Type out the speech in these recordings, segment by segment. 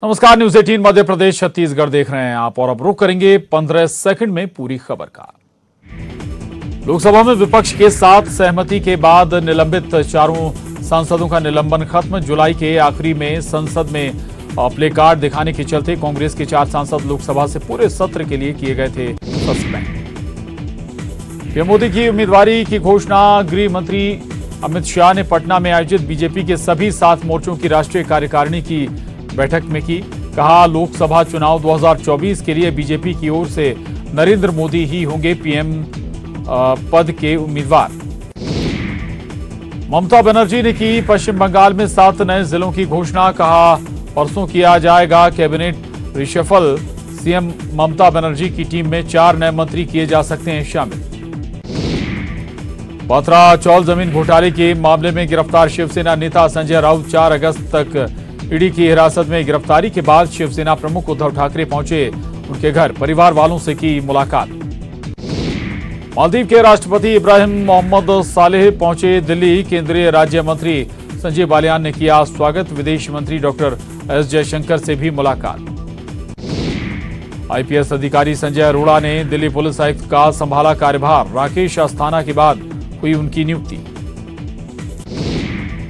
नमस्कार, न्यूज 18 मध्य प्रदेश छत्तीसगढ़ देख रहे हैं आप और अब रुक करेंगे 15 सेकंड में पूरी खबर का। लोकसभा में विपक्ष के साथ सहमति के बाद निलंबित चारों सांसदों का निलंबन खत्म। जुलाई के आखिरी में संसद में प्ले कार्ड दिखाने के चलते कांग्रेस के 4 सांसद लोकसभा से पूरे सत्र के लिए किए गए थे सस्पेंड। पीएम मोदी की उम्मीदवारी की घोषणा गृह मंत्री अमित शाह ने पटना में आयोजित बीजेपी के सभी 7 मोर्चों की राष्ट्रीय कार्यकारिणी की बैठक में की। कहा, लोकसभा चुनाव 2024 के लिए बीजेपी की ओर से नरेंद्र मोदी ही होंगे पीएम पद के उम्मीदवार। ममता बनर्जी ने की पश्चिम बंगाल में 7 नए जिलों की घोषणा। कहा, परसों किया जाएगा cabinet reshuffle. CM Mamata Banerjee की टीम में 4 नए मंत्री किए जा सकते हैं शामिल। पथरा चौल जमीन घोटाले के मामले में गिरफ्तार शिवसेना नेता संजय राउत 4 अगस्त तक ईडी की हिरासत में। गिरफ्तारी के बाद शिवसेना प्रमुख उद्धव ठाकरे पहुंचे उनके घर, परिवार वालों से की मुलाकात। मालदीव के राष्ट्रपति इब्राहिम मोहम्मद सालेह पहुंचे दिल्ली। केंद्रीय राज्य मंत्री संजय बालियान ने किया स्वागत। विदेश मंत्री डॉक्टर एस जयशंकर से भी मुलाकात। आईपीएस अधिकारी संजय अरोड़ा ने दिल्ली पुलिस आयुक्त का संभाला कार्यभार। राकेश अस्थाना के बाद हुई उनकी नियुक्ति।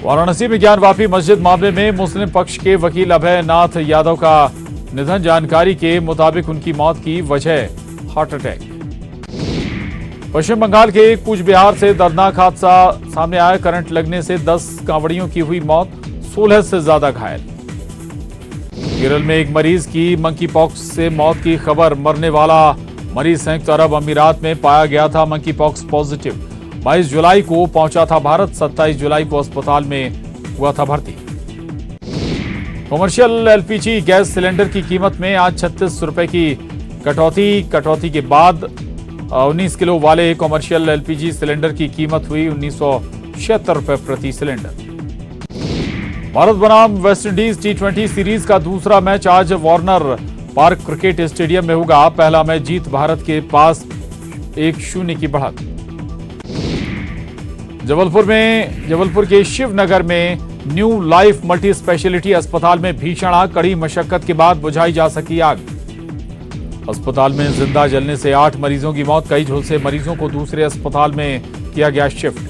वाराणसी में ज्ञानवापी मस्जिद मामले में मुस्लिम पक्ष के वकील अभय नाथ यादव का निधन। जानकारी के मुताबिक उनकी मौत की वजह हार्ट अटैक। पश्चिम बंगाल के कूच बिहार से दर्दनाक हादसा सामने आया। करंट लगने से 10 कांवड़ियों की हुई मौत, 16 से ज्यादा घायल। केरल में एक मरीज की मंकी पॉक्स से मौत की खबर। मरने वाला मरीज संयुक्त अरब अमीरात में पाया गया था मंकी पॉक्स पॉजिटिव। 22 जुलाई को पहुंचा था भारत। 27 जुलाई को अस्पताल में हुआ था भर्ती। कमर्शियल एलपीजी गैस सिलेंडर की कीमत में आज 36 रुपए की कटौती के बाद 19 किलो वाले कमर्शियल एलपीजी सिलेंडर की कीमत हुई 1976 रुपए प्रति सिलेंडर। भारत बनाम वेस्टइंडीज T20 सीरीज का दूसरा मैच आज वार्नर पार्क क्रिकेट स्टेडियम में होगा। पहला मैच जीत भारत के पास 1-0 की बढ़त। जबलपुर के शिवनगर में न्यू लाइफ मल्टी स्पेशलिटी अस्पताल में भीषण आग। कड़ी मशक्कत के बाद बुझाई जा सकी आग। अस्पताल में जिंदा जलने से 8 मरीजों की मौत। कई झुलसे मरीजों को दूसरे अस्पताल में किया गया shift.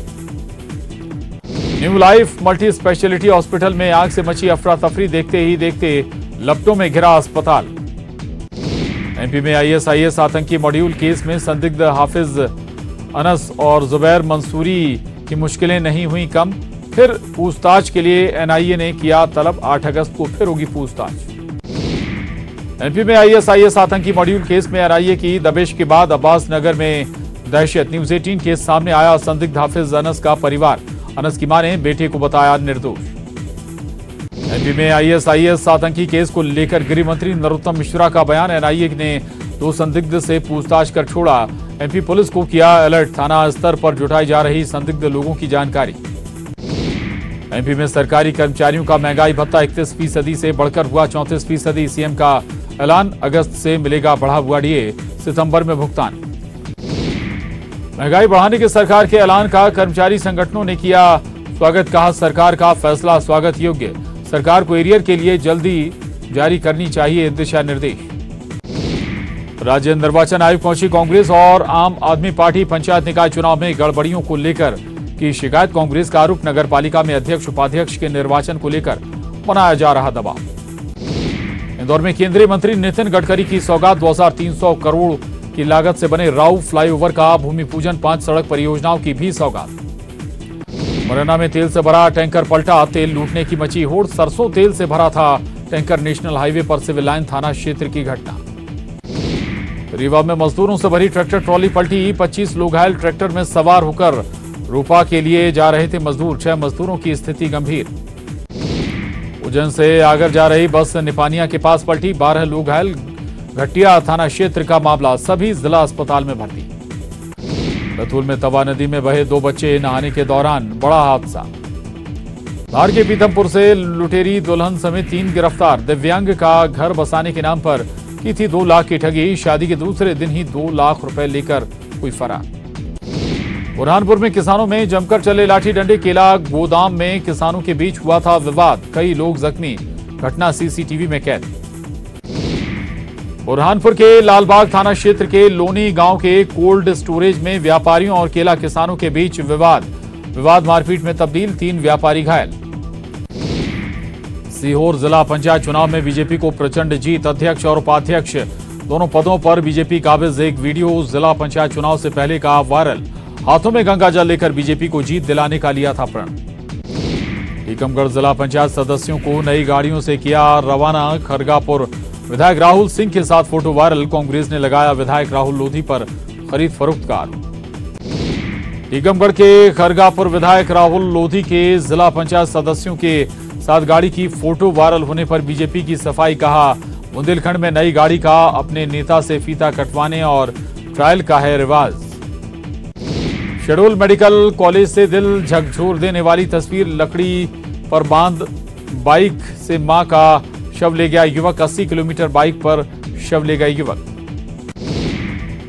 New life multi speciality hospital में आग से मची अफरा तफरी। देखते ही देखते लपटों में घिरा अस्पताल। एमपी में आईएसआईएस आतंकी मॉड्यूल केस में संदिग्ध हाफिज अनस और जुबैर मंसूरी की मुश्किलें नहीं हुई कम। फिर पूछताछ के लिए एनआईए ने किया तलब। 8 अगस्त को फिर होगी पूछताछ। एमपी में आईएसआईएस आतंकी मॉड्यूल केस में एनआईए की दबिश के बाद अब्बास नगर में दहशत। न्यूज 18 के सामने आया संदिग्ध हाफिज अनस का परिवार। अनस की मां ने बेटे को बताया निर्दोष। एमपी में आईएसआईएस आतंकी केस को लेकर गृह मंत्री नरोत्तम मिश्रा का बयान। एनआईए ने 2 संदिग्ध से पूछताछ कर छोड़ा। एमपी पुलिस को किया अलर्ट। थाना स्तर पर जुटाई जा रही संदिग्ध लोगों की जानकारी। एमपी में सरकारी कर्मचारियों का महंगाई भत्ता 31% से बढ़कर हुआ 34%। सीएम का ऐलान, अगस्त से मिलेगा बढ़ा हुआ डीए, सितंबर में भुगतान। महंगाई बढ़ाने के सरकार के ऐलान का कर्मचारी संगठनों ने किया स्वागत। कहा, सरकार का फैसला स्वागत योग्य। सरकार को एरियर के लिए जल्दी जारी करनी चाहिए दिशा निर्देश। राज्य निर्वाचन आयोग पहुंची कांग्रेस और आम आदमी पार्टी। पंचायत निकाय चुनाव में गड़बड़ियों को लेकर की शिकायत। कांग्रेस का आरोप, नगरपालिका में अध्यक्ष उपाध्यक्ष के निर्वाचन को लेकर बनाया जा रहा दबाव। इंदौर में केंद्रीय मंत्री नितिन गडकरी की सौगात। 2300 करोड़ की लागत से बने राऊ फ्लाईओवर का भूमि पूजन। 5 सड़क परियोजनाओं की भी सौगात। मुरैना में तेल से भरा टैंकर पलटा। तेल लूटने की मची होड़। सरसों तेल से भरा था टैंकर। नेशनल हाईवे पर सिविल लाइन थाना क्षेत्र की घटना। रीवा में मजदूरों से भरी ट्रैक्टर ट्रॉली पलटी। 25 लोग घायल। ट्रैक्टर में सवार होकर रूपा के लिए जा रहे थे मजदूर। 6 मजदूरों की स्थिति गंभीर। उज्जैन से आगर जा रही बस निपानिया के पास पलटी। 12 लोग घायल। घटिया थाना क्षेत्र का मामला। सभी जिला अस्पताल में भर्ती। बैतूल में तवा नदी में बहे 2 बच्चे नहाने के दौरान बड़ा हादसा। धार के पीथमपुर से लुटेरी दुल्हन समेत 3 गिरफ्तार। दिव्यांग का घर बसाने के नाम पर की थी 2 लाख की ठगी। शादी के दूसरे दिन ही 2 लाख रुपए लेकर हुई फरार। बुरहानपुर में किसानों में जमकर चले लाठी डंडे। केला गोदाम में किसानों के बीच हुआ था विवाद। कई लोग जख्मी। घटना सीसीटीवी में कैद। बुरहानपुर के लालबाग थाना क्षेत्र के लोनी गांव के कोल्ड स्टोरेज में व्यापारियों और केला किसानों के बीच विवाद मारपीट में तब्दील, 3 व्यापारी घायल। सीहोर जिला पंचायत चुनाव में बीजेपी को प्रचंड जीत, अध्यक्ष और उपाध्यक्ष दोनों पदों पर बीजेपी काबिज। एक वीडियो जिला पंचायत चुनाव से पहले का वायरल, हाथों में गंगा जल लेकर बीजेपी को जीत दिलाने का लिया था प्रण। टीकमगढ़ जिला पंचायत सदस्यों को नई गाड़ियों से किया रवाना, खरगापुर विधायक राहुल सिंह के साथ फोटो वायरल, कांग्रेस ने लगाया विधायक राहुल लोधी पर खरीद फरोख्त का आरोप। टीकमगढ़ के खरगापुर विधायक राहुल लोधी के जिला पंचायत सदस्यों के साथ गाड़ी की फोटो वायरल होने पर बीजेपी की सफाई, कहा बुंदेलखंड में नई गाड़ी का अपने नेता से फीता कटवाने और ट्रायल का है रिवाज। शेड्यूल मेडिकल कॉलेज से दिल झकझोर देने वाली तस्वीर, लकड़ी पर बांध बाइक से मां का शव ले गया युवक, 80 किलोमीटर बाइक पर शव ले गया युवक।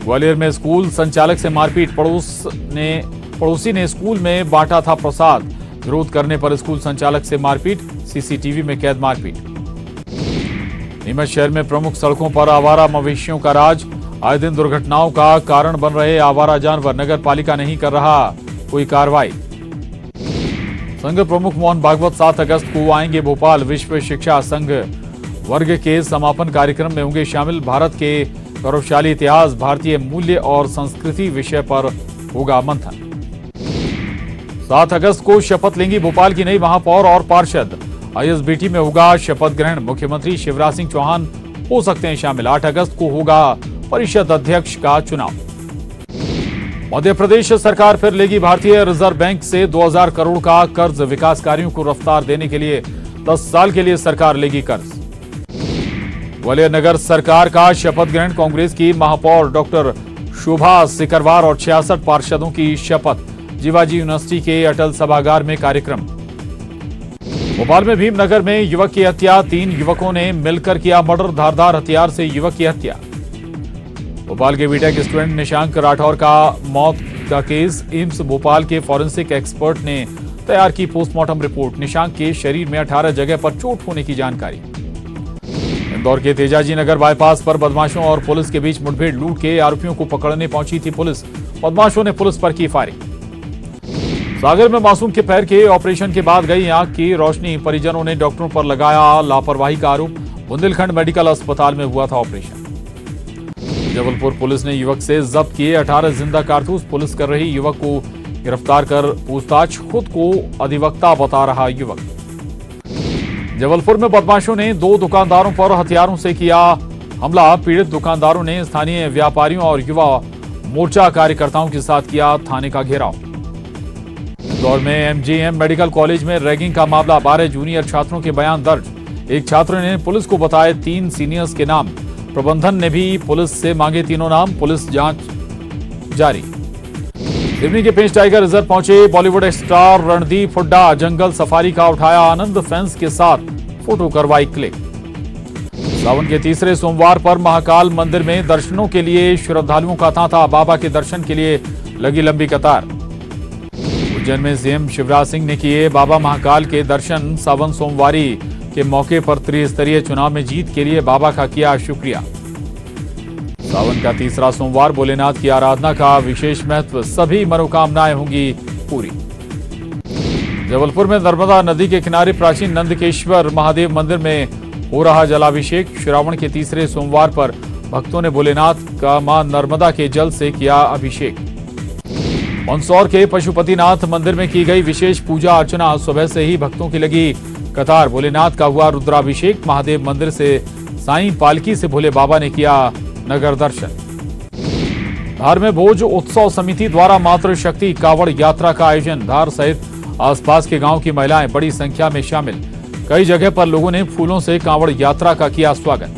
ग्वालियर में स्कूल संचालक से मारपीट, पड़ोसी ने स्कूल में बांटा था प्रसाद, विरोध करने पर स्कूल संचालक से मारपीट, सीसीटीवी में कैद मारपीट। नीमच शहर में प्रमुख सड़कों पर आवारा मवेशियों का राज, आए दिन दुर्घटनाओं का कारण बन रहे आवारा जानवर, नगर पालिका नहीं कर रहा कोई कार्रवाई। संघ प्रमुख मोहन भागवत 7 अगस्त को आएंगे भोपाल, विश्व शिक्षा संघ वर्ग के समापन कार्यक्रम में होंगे शामिल। भारत के गौरवशाली इतिहास, भारतीय मूल्य और संस्कृति विषय पर होगा मंथन। 7 अगस्त को शपथ लेंगी भोपाल की नई महापौर और पार्षद, आईएसबीटी में होगा शपथ ग्रहण, मुख्यमंत्री शिवराज सिंह चौहान हो सकते हैं शामिल। 8 अगस्त को होगा परिषद अध्यक्ष का चुनाव। मध्य प्रदेश सरकार फिर लेगी भारतीय रिजर्व बैंक से 2000 करोड़ का कर्ज, विकास कार्यों को रफ्तार देने के लिए 10 साल के लिए सरकार लेगी कर्ज। ग्वालियर नगर सरकार का शपथ ग्रहण, कांग्रेस की महापौर डॉक्टर शोभा सिकरवार और 66 पार्षदों की शपथ, जीवाजी यूनिवर्सिटी के अटल सभागार में कार्यक्रम। भोपाल में भीमनगर में युवक की हत्या, 3 युवकों ने मिलकर किया मर्डर, धारदार हथियार से युवक की हत्या। भोपाल के बीटेक स्टूडेंट निशांक राठौर का मौत का केस, एम्स भोपाल के फॉरेंसिक एक्सपर्ट ने तैयार की पोस्टमार्टम रिपोर्ट, निशांक के शरीर में 18 जगह पर चोट होने की जानकारी। इंदौर के तेजाजी नगर बाईपास पर बदमाशों और पुलिस के बीच मुठभेड़, लूट के आरोपियों को पकड़ने पहुंची थी पुलिस, बदमाशों ने पुलिस पर की फायरिंग। सागर में मासूम के पैर के ऑपरेशन के बाद गई आंख की रोशनी, परिजनों ने डॉक्टरों पर लगाया लापरवाही का आरोप, बुंदेलखंड मेडिकल अस्पताल में हुआ था ऑपरेशन। जबलपुर पुलिस ने युवक से जब्त किए 18 जिंदा कारतूस, पुलिस कर रही युवक को गिरफ्तार कर पूछताछ, खुद को अधिवक्ता बता रहा युवक। जबलपुर में बदमाशों ने 2 दुकानदारों पर हथियारों से किया हमला, पीड़ित दुकानदारों ने स्थानीय व्यापारियों और युवा मोर्चा कार्यकर्ताओं के साथ किया थाने का घेराव। इंदौर में एमजीएम मेडिकल कॉलेज में रैगिंग का मामला, 12 जूनियर छात्रों के बयान दर्ज, एक छात्र ने पुलिस को बताए 3 सीनियर्स के नाम, प्रबंधन ने भी पुलिस से मांगे तीनों नाम, पुलिस जांच जारी। सिवनी के पेंच टाइगर रिजर्व पहुंचे बॉलीवुड स्टार रणदीप हुड्डा, जंगल सफारी का उठाया आनंद, फैंस के साथ फोटो करवाई क्लिक। सावन के तीसरे सोमवार पर महाकाल मंदिर में दर्शनों के लिए श्रद्धालुओं का तांता, बाबा के दर्शन के लिए लगी लंबी कतार। उज्जैन में सीएम शिवराज सिंह ने किए बाबा महाकाल के दर्शन, सावन सोमवारी के मौके पर त्रिस्तरीय चुनाव में जीत के लिए बाबा का किया शुक्रिया। सावन का तीसरा सोमवार, भोलेनाथ की आराधना का विशेष महत्व, सभी मनोकामनाएं होंगी पूरी। जबलपुर में नर्मदा नदी के किनारे प्राचीन नंदकेश्वर महादेव मंदिर में हो रहा जलाभिषेक, श्रावण के तीसरे सोमवार पर भक्तों ने भोलेनाथ का मां नर्मदा के जल से किया अभिषेक। मंदसौर के पशुपतिनाथ मंदिर में की गई विशेष पूजा अर्चना, सुबह से ही भक्तों की लगी कतार, भोलेनाथ का हुआ रुद्राभिषेक, महादेव मंदिर से साईं पालकी से भोले बाबा ने किया नगर दर्शन। धार में भोज उत्सव समिति द्वारा मातृशक्ति कावड़ यात्रा का आयोजन, धार सहित आसपास के गांव की महिलाएं बड़ी संख्या में शामिल, कई जगह पर लोगों ने फूलों से कावड़ यात्रा का किया स्वागत।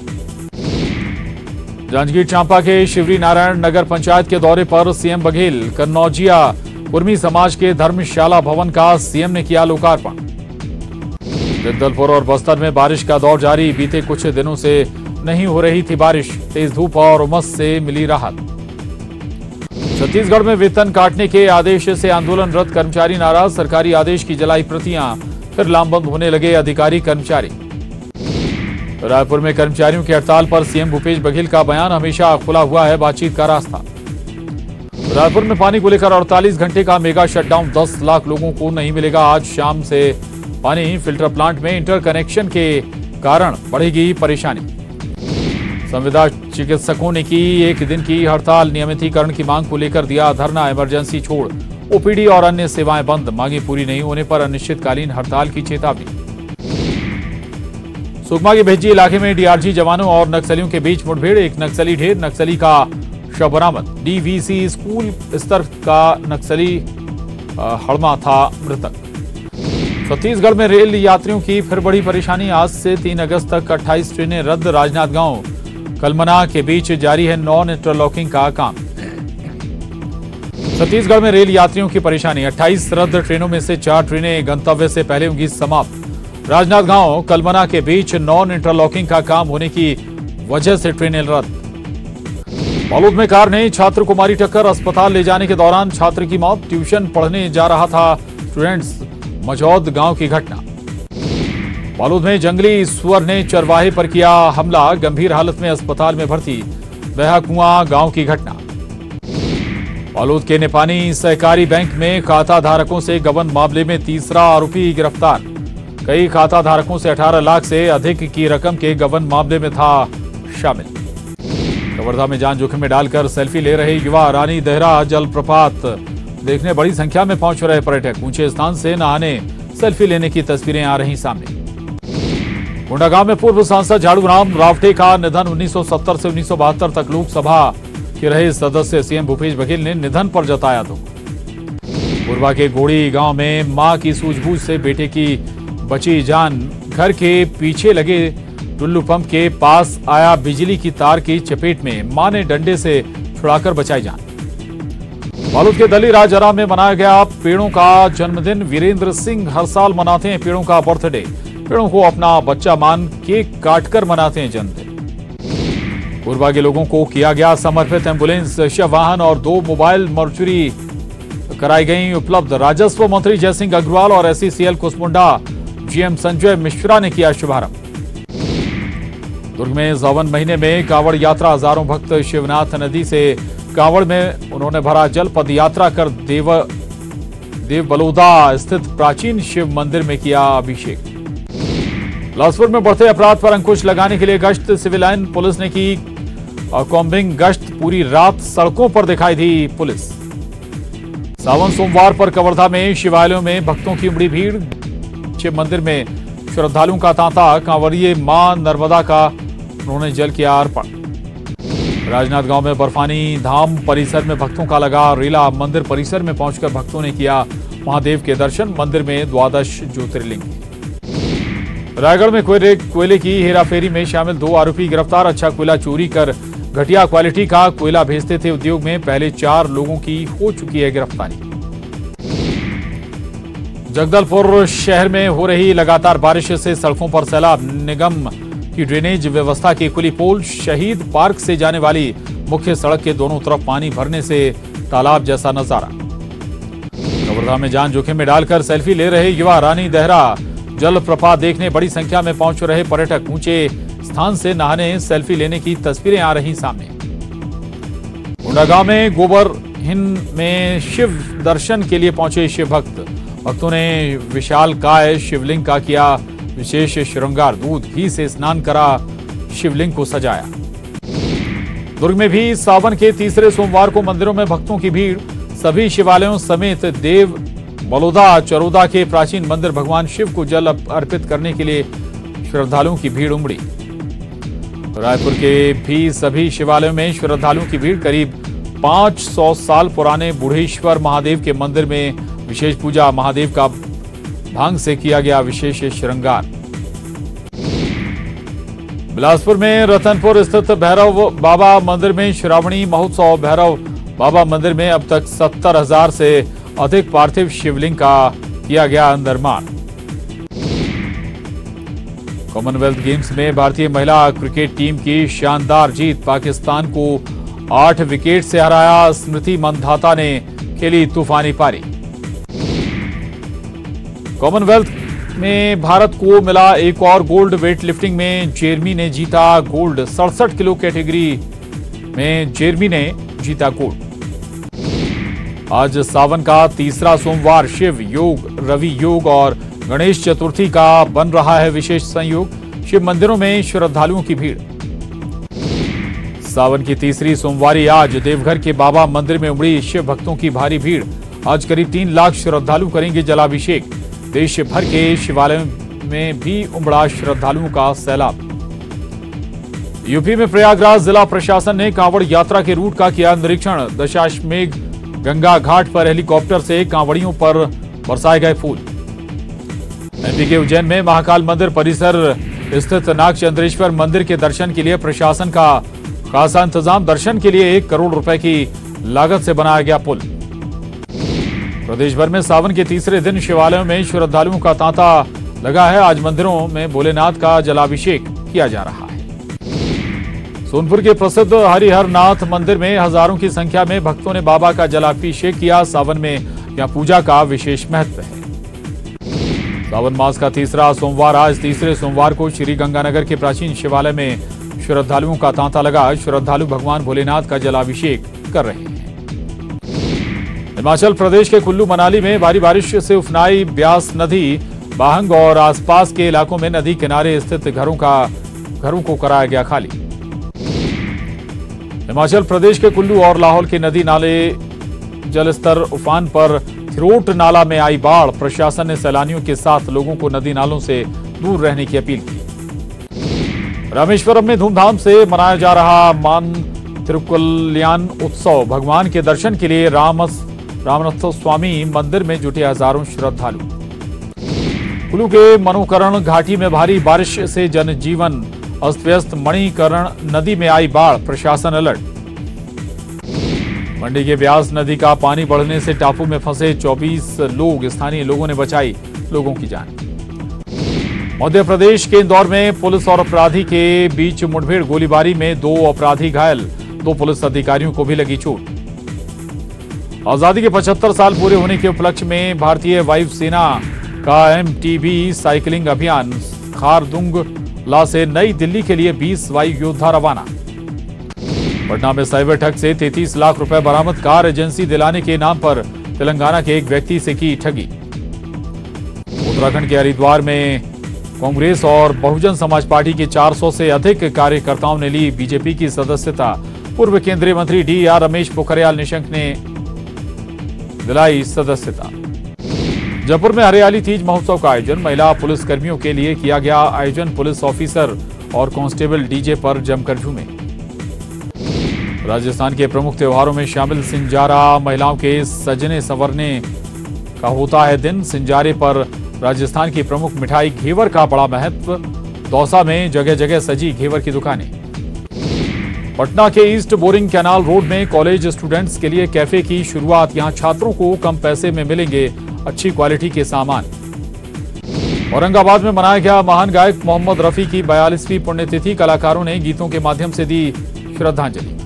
जांजगीर चांपा के शिवरी नारायण नगर पंचायत के दौरे पर सीएम बघेल, कन्नौजिया कुर्मी समाज के धर्मशाला भवन का सीएम ने किया लोकार्पण। जगदलपुर और बस्तर में बारिश का दौर जारी, बीते कुछ दिनों से नहीं हो रही थी बारिश, तेज धूप और उमस से मिली राहत। छत्तीसगढ़ में वेतन काटने के आदेश से आंदोलनरत कर्मचारी नाराज, सरकारी आदेश की जलाई प्रतियां, फिर लामबंद होने लगे अधिकारी कर्मचारी। रायपुर में कर्मचारियों की हड़ताल पर सीएम भूपेश बघेल का बयान, हमेशा खुला हुआ है बातचीत का रास्ता। रायपुर में पानी को लेकर 48 घंटे का मेगा शटडाउन, 10 लाख लोगों को नहीं मिलेगा आज शाम से पानी। फिल्टर प्लांट में इंटरकनेक्शन के कारण बढ़ेगी परेशानी। संविदा चिकित्सकों ने की 1 दिन की हड़ताल, नियमितीकरण की मांग को लेकर दिया धरना, इमरजेंसी छोड़ ओपीडी और अन्य सेवाएं बंद, मांगे पूरी नहीं होने पर अनिश्चितकालीन हड़ताल की चेतावनी। सुकमा के भेज्जी इलाके में डीआरजी जवानों और नक्सलियों के बीच मुठभेड़, एक नक्सली ढेर, नक्सली का शव बरामद। डीवीसी स्कूल स्तर का नक्सली हड़मा था मृतक। छत्तीसगढ़ में रेल यात्रियों की फिर बड़ी परेशानी, आज से 3 अगस्त तक 28 ट्रेनें रद्द। राजनांदगांव कलमना के बीच जारी है नॉन इंटरलॉकिंग का काम। छत्तीसगढ़ में रेल यात्रियों की परेशानी, 28 रद्द ट्रेनों में से 4 ट्रेनें गंतव्य से पहले होंगी समाप्त। राजनांदगांव कलमना के बीच नॉन इंटरलॉकिंग का काम होने की वजह से ट्रेनें रद्द। बालोद में कार ने छात्र को मारी टक्कर, अस्पताल ले जाने के दौरान छात्र की मौत। ट्यूशन पढ़ने जा रहा था स्टूडेंट्स, मझौद गांव की घटना। बालोद में जंगली सुअर ने चरवाहे पर किया हमला, गंभीर हालत में अस्पताल में भर्ती। बहाकुआं गांव की घटना। बालोद के नेपानी सहकारी बैंक में खाता धारकों से गबन मामले में तीसरा आरोपी गिरफ्तार। कई खाता धारकों से 18 लाख से अधिक की रकम के गबन मामले में था शामिल। कवर्धा में जान जोखिम में डालकर सेल्फी ले रहे युवा, रानी देहरा जलप्रपात देखने बड़ी संख्या में पहुंच रहे पर्यटक। ऊंचे स्थान से नहाने सेल्फी लेने की तस्वीरें आ रही सामने। कोंडागांव में पूर्व सांसद झाड़ूराम रावटे का निधन, 1970 से 1972 तक लोकसभा के रहे सदस्य। सीएम भूपेश बघेल ने निधन पर जताया दुख। पूर्वा के गोड़ी गांव में मां की सूझबूझ से बेटे की बची जान, घर के पीछे लगे टुल्लू पंप के पास आया बिजली की तार की चपेट में, मां ने डंडे से छुड़ाकर बचाई जान। बालोद के दली राजरा में मनाया गया पेड़ों का जन्मदिन, वीरेंद्र सिंह हर साल मनाते हैं पेड़ों का बर्थडे। पेड़ों को अपना बच्चा मान केक काटकर मनाते हैं जन्मदिन। पूर्वा के लोगों को किया गया समर्पित, एम्बुलेंस, शव वाहन और 2 मोबाइल मॉर्चरी कराई गई उपलब्ध। राजस्व मंत्री जयसिंह अग्रवाल और एसईसीएल कुसमुंडा जीएम संजय मिश्रा ने किया शुभारंभ। दुर्ग में सावन महीने में कांवड़ यात्रा, हजारों भक्त शिवनाथ नदी से कांवड़ में उन्होंने भरा जल। पद यात्रा कर देव बलौदा स्थित प्राचीन शिव मंदिर में किया अभिषेक। बिलासपुर में बढ़ते अपराध पर अंकुश लगाने के लिए गश्त, सिविल लाइन पुलिस ने की कॉम्बिंग गश्त, पूरी रात सड़कों पर दिखाई दी पुलिस। सावन सोमवार पर कवर्धा में शिवालयों में भक्तों की उमड़ी भीड़, शिव मंदिर में श्रद्धालुओं का तांता। कांवड़िए मां नर्मदा का उन्होंने जल किया अर्पण। राजनांदगांव में बर्फानी धाम परिसर में भक्तों का लगा रेला, मंदिर परिसर में पहुंचकर भक्तों ने किया महादेव के दर्शन। मंदिर में 12 ज्योतिर्लिंग। रायगढ़ में कोयले की हेराफेरी में शामिल 2 आरोपी गिरफ्तार। अच्छा कोयला चोरी कर घटिया क्वालिटी का कोयला भेजते थे उद्योग में, पहले 4 लोगों की हो चुकी है गिरफ्तारी। जगदलपुर शहर में हो रही लगातार बारिश से सड़कों पर सैलाब, निगम की ड्रेनेज व्यवस्था की खुली पोल। शहीद पार्क से जाने वाली मुख्य सड़क के दोनों तरफ पानी भरने से तालाब जैसा नजारा। कवर्धा में जान जोखिम में डालकर सेल्फी ले रहे युवा, रानी देहरा जलप्रपात देखने बड़ी संख्या में पहुंच रहे पर्यटक। ऊंचे स्थान से नहाने सेल्फी लेने की तस्वीरें आ रही सामने। कोंडागांव में गोबरहिन में शिव दर्शन के लिए पहुंचे शिव भक्त। भक्तों ने विशालकाय शिवलिंग का किया विशेष श्रृंगार, दूध घी से स्नान करा, शिवलिंग को सजाया। दुर्ग में भी सावन के तीसरे सोमवार को मंदिरों में भक्तों की भीड़। सभी शिवालयों समेत देव बलौदा चरोदा के प्राचीन मंदिर भगवान शिव को जल अर्पित करने के लिए श्रद्धालुओं की भीड़ उमड़ी। रायपुर के भी सभी शिवालयों में श्रद्धालुओं की भीड़। करीब 500 साल पुराने बुढ़ेश्वर महादेव के मंदिर में विशेष पूजा, महादेव का भांग से किया गया विशेष श्रृंगार। बिलासपुर में रतनपुर स्थित भैरव बाबा मंदिर में श्रावणी महोत्सव। भैरव बाबा मंदिर में अब तक 70,000 से अधिक पार्थिव शिवलिंग का किया गया निर्माण। कॉमनवेल्थ गेम्स में भारतीय महिला क्रिकेट टीम की शानदार जीत, पाकिस्तान को 8 विकेट से हराया। स्मृति मंधाता ने खेली तूफानी पारी। कॉमनवेल्थ में भारत को मिला एक और गोल्ड। वेट लिफ्टिंग में जेरमी ने जीता गोल्ड। 67 किलो कैटेगरी में जेरमी ने जीता गोल्ड। आज सावन का तीसरा सोमवार। शिव योग, रवि योग और गणेश चतुर्थी का बन रहा है विशेष संयोग। शिव मंदिरों में श्रद्धालुओं की भीड़। सावन की तीसरी सोमवारी आज देवघर के बाबा मंदिर में उमड़ी शिव भक्तों की भारी भीड़। आज करीब 3 लाख श्रद्धालु करेंगे जलाभिषेक। देश भर के शिवालयों में भी उमड़ा श्रद्धालुओं का सैलाब। यूपी में प्रयागराज जिला प्रशासन ने कांवड़ यात्रा के रूट का किया निरीक्षण। दशाश्वमेध गंगा घाट पर हेलीकॉप्टर से कांवड़ियों पर बरसाए गए फूल। एमपी के उज्जैन में महाकाल मंदिर परिसर स्थित नागचंद्रेश्वर मंदिर के दर्शन के लिए प्रशासन का खासा इंतजाम। दर्शन के लिए 1 करोड़ रुपए की लागत से बनाया गया पुल। प्रदेश भर में सावन के तीसरे दिन शिवालयों में श्रद्धालुओं का तांता लगा है। आज मंदिरों में भोलेनाथ का जलाभिषेक किया जा रहा है। सोनपुर के प्रसिद्ध हरिहरनाथ मंदिर में हजारों की संख्या में भक्तों ने बाबा का जलाभिषेक किया। सावन में यह पूजा का विशेष महत्व है। सावन मास का तीसरा सोमवार। आज तीसरे सोमवार को श्री गंगानगर के प्राचीन शिवालय में श्रद्धालुओं का तांता लगा। श्रद्धालु भगवान भोलेनाथ का जलाभिषेक कर रहे हैं। हिमाचल प्रदेश के कुल्लू मनाली में भारी बारिश से उफनाई ब्यास नदी। बाहंग और आसपास के इलाकों में नदी किनारे स्थित घरों को कराया गया खाली। हिमाचल प्रदेश के कुल्लू और लाहौल के नदी नाले जलस्तर उफान पर। थिरोट नाला में आई बाढ़। प्रशासन ने सैलानियों के साथ लोगों को नदी नालों से दूर रहने की अपील की। रामेश्वरम में धूमधाम से मनाया जा रहा मान तिरुकल्याण उत्सव। भगवान के दर्शन के लिए रामनाथ स्वामी मंदिर में जुटे हजारों श्रद्धालु। कुल्लू के मणिकरण घाटी में भारी बारिश से जनजीवन अस्त व्यस्त। मणिकरण नदी में आई बाढ़। प्रशासन अलर्ट। मंडी के ब्यास नदी का पानी बढ़ने से टापू में फंसे 24 लोग। स्थानीय लोगों ने बचाई लोगों की जान। मध्य प्रदेश के इंदौर में पुलिस और अपराधी के बीच मुठभेड़। गोलीबारी में 2 अपराधी घायल। 2 पुलिस अधिकारियों को भी लगी चोट। आजादी के 75 साल पूरे होने के उपलक्ष्य में भारतीय वायुसेना का MTB साइकिलिंग अभियान। खारदुंगला से नई दिल्ली के लिए 20 वायु योद्धा रवाना। पटना में साइबर ठग से 33 लाख रुपए बरामद। कार एजेंसी दिलाने के नाम पर तेलंगाना के एक व्यक्ति से की ठगी। उत्तराखंड के हरिद्वार में कांग्रेस और बहुजन समाज पार्टी के 400 से अधिक कार्यकर्ताओं ने ली बीजेपी की सदस्यता। पूर्व केंद्रीय मंत्री DR रमेश पोखरियाल निशंक ने दिलाई सदस्यता। जयपुर में हरियाली तीज महोत्सव का आयोजन। महिला पुलिस कर्मियों के लिए किया गया आयोजन। पुलिस ऑफिसर और कांस्टेबल डीजे पर जमकर झूमे। राजस्थान के प्रमुख त्योहारों में शामिल सिंजारा। महिलाओं के सजने संवरने का होता है दिन। सिंजारे पर राजस्थान की प्रमुख मिठाई घेवर का बड़ा महत्व। दौसा में जगह जगह सजी घेवर की दुकानें। पटना के ईस्ट बोरिंग कैनाल रोड में कॉलेज स्टूडेंट्स के लिए कैफे की शुरुआत। यहां छात्रों को कम पैसे में मिलेंगे अच्छी क्वालिटी के सामान। औरंगाबाद में मनाया गया महान गायक मोहम्मद रफी की 42वीं पुण्यतिथि। कलाकारों ने गीतों के माध्यम से दी श्रद्धांजलि।